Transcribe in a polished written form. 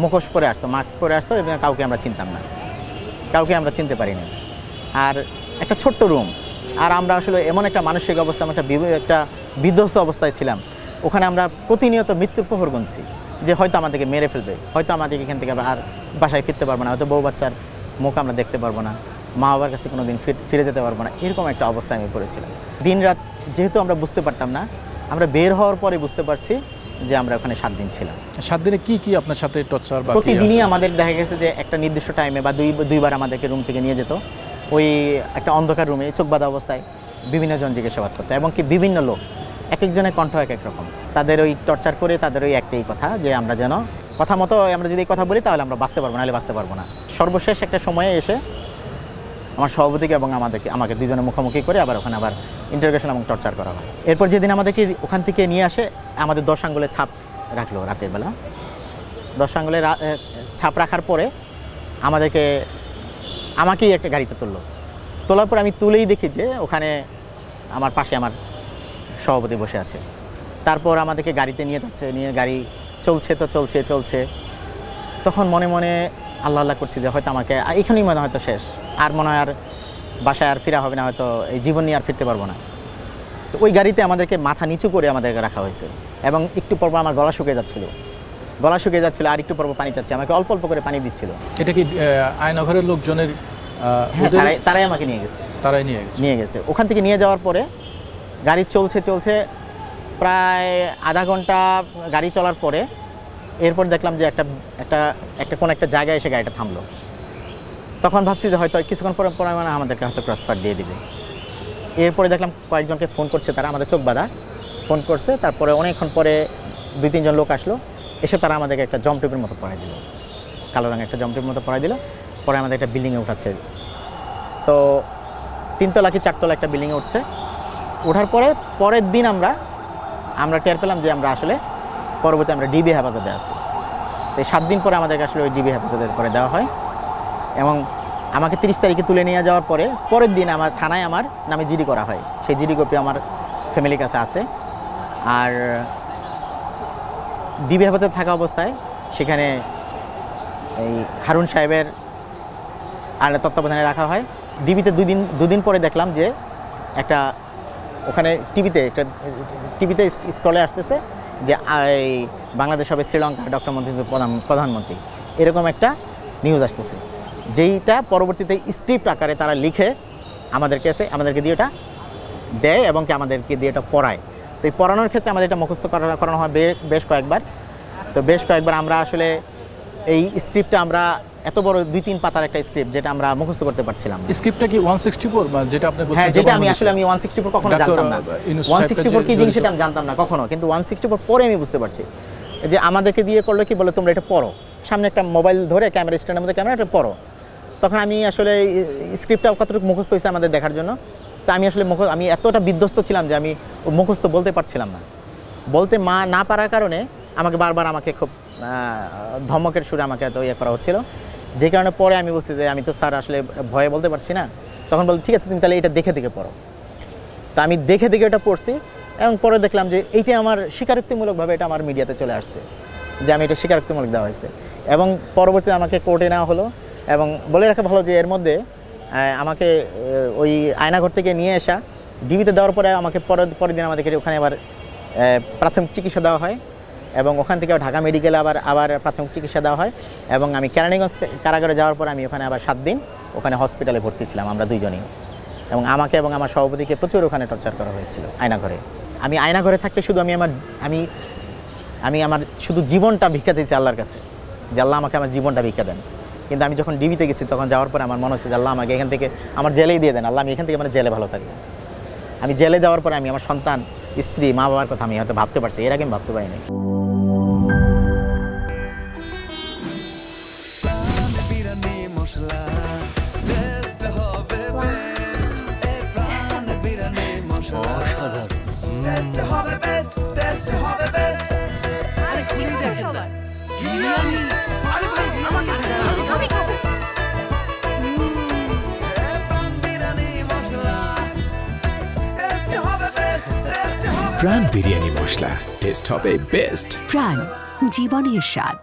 মুখোশ পরে আসতো, মাস্ক পরে আসতো এবং কাউকে আমরা চিনতাম না, কাউকে আমরা চিনতে পারিনি। আর একটা ছোট্ট রুম, আর আমরা আসলে এমন একটা মানসিক অবস্থা, একটা বিধ্বস্ত অবস্থায় ছিলাম। ওখানে আমরা প্রতিনিয়ত মৃত্যুর প্রহর গুনছি যে হয়তো আমাদেরকে মেরে ফেলবে, হয়তো আমাদেরকে এখান থেকে আর বাসায় ফিরতে পারবো না, হয়তো বউ বাচ্চার মুখ আমরা দেখতে পারবো না, মা বাবার কাছে কোনো দিন ফিরে যেতে পারবো না, এরকম একটা অবস্থায় আমি পড়েছিলাম। দিন রাত যেহেতু আমরা বুঝতে পারতাম না, আমরা বের হওয়ার পরে বুঝতে পারছি যে আমরা ওখানে 7 দিন ছিলাম। 7 দিনে কি আপনার সাথে টর্চার? প্রতিদিনই আমাদের দেখা গেছে যে একটা নির্দিষ্ট টাইমে বা দুইবার আমাদেরকে রুম থেকে নিয়ে যেত, ওই একটা অন্ধকার রুমে চোখ বাঁধা অবস্থায় বিভিন্ন জন জিজ্ঞাসাবাদ করতো, এবং কি বিভিন্ন লোক, এক একজনের কণ্ঠ এক এক রকম। তাদের ওই টর্চার করে তাদের ওই একটাই কথা যে আমরা যেন কথা মতো আমরা যদি এই কথা বলি তাহলে আমরা বাঁচতে পারবো না, নাহলে বাঁচতে পারবো না। সর্বশেষ একটা সময়ে এসে আমার সভাপতিকে এবং আমাকে দুজনে মুখোমুখি করে আবার ওখানে আবার ইন্টারোগেশন এবং টর্চার করা হয়। এরপর যেদিন আমাদেরকে ওখান থেকে নিয়ে আসে, আমাদের 10 আঙ্গুলে ছাপ রাখলো রাতের বেলা। 10 আঙ্গুলে ছাপ রাখার পরে আমাকেই একটা গাড়িতে তোলার পর আমি তুলেই দেখি যে ওখানে আমার পাশে আমার সভাপতি বসে আছে। তারপর আমাদেরকে গাড়িতে নিয়ে যাচ্ছে, নিয়ে গাড়ি চলছে। তখন মনে মনে আল্লাহ করছি যে হয়তো আমাকে এখানেই মনে হয়তো শেষ, আর মনে হয় আর বাসায় আর ফেরা হবে না, হয়তো এই জীবন নিয়ে আর ফিরতে পারবো না। তো ওই গাড়িতে আমাদেরকে মাথা নিচু করে আমাদেরকে রাখা হয়েছে, এবং একটু পর আমার গলা শুকিয়ে যাচ্ছিল, আর একটু পর পানি চাচ্ছি, আমাকে অল্প অল্প করে পানি দিচ্ছিল। এটা কি আয়নাঘরের লোকজনের? হ্যাঁ, তারাই আমাকে নিয়ে গেছে। ওখান থেকে নিয়ে যাওয়ার পরে গাড়ি চলছে প্রায় আধা ঘন্টা গাড়ি চলার পরে এরপর দেখলাম যে কোন একটা জায়গায় এসে গাড়িটা থামলো। তখন ভাবছি যে হয়তো কিছুক্ষণ পরে মানে আমাদেরকে হয়তো ক্রসফার দিয়ে দিবে। এরপরে দেখলাম কয়েকজনকে ফোন করছে, তারা আমাদের চোখ বাঁধা ফোন করছে। তারপরে অনেকক্ষণ পরে 2-3 জন লোক আসলো, এসে তারা আমাদেরকে একটা জমটিপের মতো পড়াই দিল, কালো রঙের একটা জমটিপের মতো পড়াই দিল। পরে আমাদের একটা বিল্ডিংয়ে উঠাচ্ছে, তো 3 তলা কি 4 তলা একটা বিল্ডিংয়ে উঠছে। ওঠার পরে পরের দিন আমরা টের পেলাম যে আমরা আসলে পরবর্তী আমরা ডিবি হেফাজতে আছি। তো 7 দিন পরে আমাদেরকে আসলে ওই ডিবি হেফাজতের পরে দেওয়া হয়, এবং আমাকে 30 তারিখে তুলে নিয়ে যাওয়ার পরে পরের দিন আমার থানায় আমার নামে জিডি করা হয়। সেই জিডি কপি আমার ফ্যামিলির কাছে আছে। আর ডিবি হেফাজতে থাকা অবস্থায় সেখানে এই হারুন সাহেবের তত্ত্বাবধানে রাখা হয়। ডিবিতে দুদিন পরে দেখলাম যে ওখানে টিভিতে স্ক্রলে আসতেছে যে বাংলাদেশ হবে শ্রীলঙ্কা, ডক্টর মন্ত্রী প্রধানমন্ত্রী, এরকম একটা নিউজ আসতেছে, যেইটা পরবর্তীতে স্ক্রিপ্ট আকারে তারা লিখে আমাদেরকে দিয়ে ওটা দেয়, এবং কি আমাদেরকে দিয়ে এটা পড়ায়। তো এই পড়ানোর ক্ষেত্রে আমাদের এটা মুখস্থ করানো হয় বেশ কয়েকবার। আমরা আসলে এই স্ক্রিপ্টটা আমরা এত বড় 2-3 পাতার একটা স্ক্রিপ্ট, যেটা আমরা মুখস্থ করতে পারছিলাম। স্ক্রিপ্টটা কি 164 বা যেটা আপনি বলছেন? হ্যাঁ, যেটা আমি 164 কখনো জানতাম না। 164 কি জিনিস সেটা আমি জানতাম না কখনো, কিন্তু 164 পরে আমি বুঝতে পারছি যে আমাদেরকে দিয়ে করলো কি বলে, তোমরা এটা পড়ো, সামনে একটা মোবাইল ধরে ক্যামেরা স্ট্যান্ডের মধ্যে ক্যামেরা, এটা পড়ো। তখন আমি আসলে স্ক্রিপ্টটা কতটুকু মুখস্থ হয়েছে আমাদের দেখার জন্য, তো আমি আসলে আমি এতটা বিধ্বস্ত ছিলাম যে আমি মুখস্থ বলতে পারছিলাম না। বলতে না পারার কারণে আমাকে খুব ধমকের সুরে আমাকে এত করা হচ্ছিল, যে কারণে পরে আমি বলছি যে আমি তো স্যার আসলে ভয়ে বলতে পারছি না। তখন বল ঠিক আছে, তুমি তাহলে এটা দেখে পড়ো। তো আমি দেখে এটা পড়ছি, এবং পরে দেখলাম যে এইটা আমার স্বীকারোক্তিমূলকভাবে এটা আমার মিডিয়াতে চলে আসছে, যে আমি এটা স্বীকারোক্তিমূলক দেওয়া হয়েছে। এবং পরবর্তীতে আমাকে কোর্টে নেওয়া হলো, এবং বলে রাখা ভালো যে এর মধ্যে আমাকে ওই আয়নাঘর থেকে নিয়ে আসা ডিবিতে দেওয়ার পরে আমাকে পরের দিন আমাদেরকে ওখানে আবার প্রাথমিক চিকিৎসা দেওয়া হয়, এবং ওখান থেকে ঢাকা মেডিকেলে আবার প্রাথমিক চিকিৎসা দেওয়া হয়। এবং আমি কেরানীগঞ্জ কারাগারে যাওয়ার পর আমি ওখানে আবার 7 দিন ওখানে হসপিটালে ভর্তি ছিলাম, আমরা দুইজনেই। এবং আমাকে এবং আমার সভাপতিকে প্রচুর ওখানে টর্চার করা হয়েছিল আয়নাঘরে। আমি আয়নাঘরে থাকতে শুধু আমি আমার শুধু জীবনটা ভিক্ষা চাইছি আল্লাহর কাছে, যে আল্লাহ আমাকে আমার জীবনটা ভিক্ষা দেন। কিন্তু আমি যখন ডিবিতে গেছি তখন যাওয়ার পরে আমার মনে হচ্ছে যে আল্লাহ আমাকে এখান থেকে আমার জেলেই দিয়ে দেন, আল্লাহ আমি এখান থেকে আমার জেলে ভালো থাকবো। আমি জেলে যাওয়ার পরে আমি আমার সন্তান, স্ত্রী, মা বাবার কথা আমি হয়তো ভাবতে পারছি, এর আগে আমি ভাবতে পারিনি। প্রাণ বিরিয়ানি মশলা, টেস্ট হবে বেস্ট। প্রাণ, জীবনের স্বাদ।